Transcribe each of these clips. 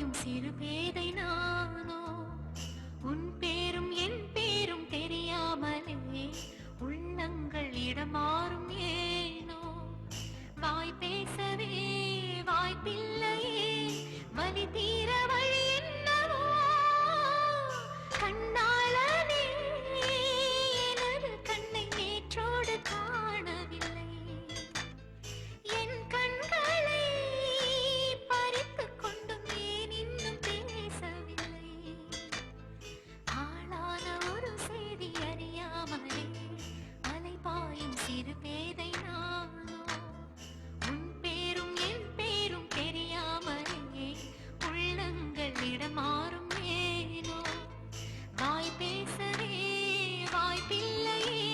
பாயும் சிறு பேதை நானோ உன் பேரும் என் பேரும் தெரியாமலே உள்ளங்கள் இடமாறும் ஏனோ வாய் பேசவே வாய்ப்பில்லையே வலி தீர வழி என்னவோ கண்ணாளனே எனது கண்ணை நேற்றோடு காணவில்லை என் கண்களை பறித்துக் கொண்டும் ஏன் இன்னும் பேசவில்லை ஆளான ஒரு செய்தி அறியாமலே அலைபாயும் சிறு பேதை நானோ உன் பேரும் என் பேரும் தெரியாமலே உள்ளங்கள் இடமாறும் ஏனோ வாய் பேசவே வாய்ப்பில்லையே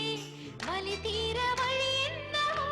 வலி தீர வழி என்னவோ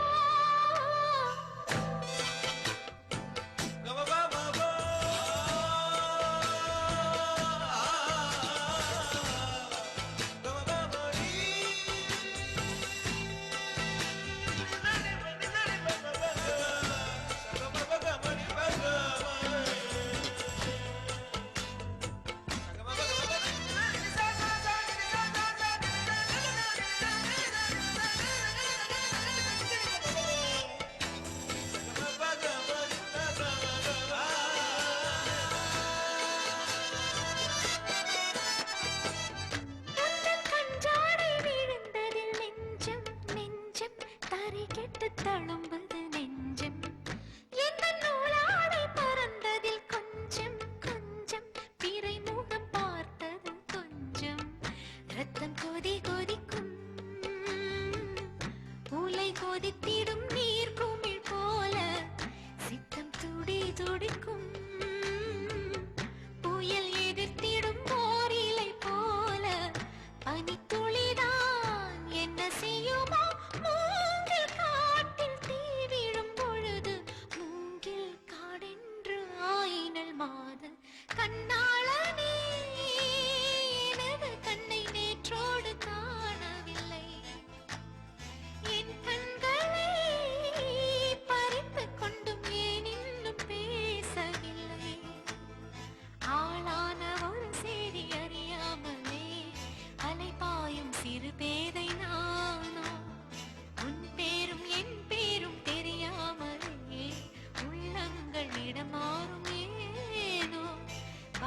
தழும்புது நெஞ்சம் என்ன நூலாடை பறந்ததில் கொஞ்சம் கொஞ்சம் பிறை முகம் பார்த்தது கொஞ்சம் ரத்தம் கொதி கொதிக்கும் உலை கொதித்திடும் நீர் குமிழ் போல சித்தம் துடி துடிக்கும் புயல் எதிர்த்திடும் போரிலை போல பனித்துளிதான் என்ன செய்யுமோ மாதல் கண்ணாளனே எனது கண்ணை நேற்றோடு காணவில்லை என் கண்களை பறித்துக் கொண்டும் ஏன் இன்னும் பேசவில்லை ஆளான ஒரு செய்தி அறியாமலே அலைபாயும் சிறு பேதை நானோ உன் பேரும் என் பேரும் தெரியாமலே உள்ளங்கள் இடமாறும்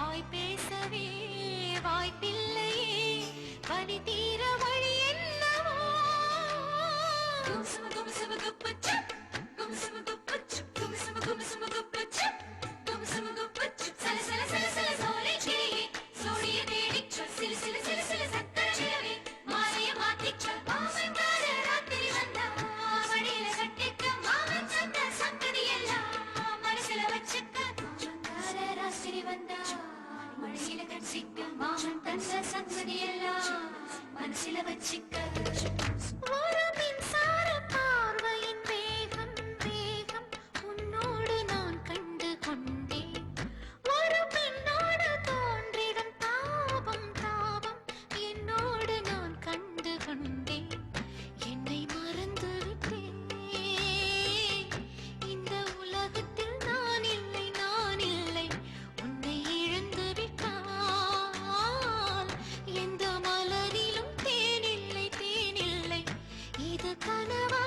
வாய் பேசவே வாய்ப்பில்லையே வலி தீர வழி என்னவோ மனசில வச்சிக்க ஒரு மின்சார பார்வையின் வேகம் வேகம் உன்னோடு நான் கண்டு கொண்டேன் ஒரு பெண்ணோடு தோன்றிடும் தாபம் தாபம் என்னோடு நான் கண்டு கொண்டேன் என்னை மறந்து விட்டேன் இந்த உலகத்தில் நான் இல்லை உன்னை இழந்து விட்டால் எந்த மலரிலும் தேனில்லை இது கனவா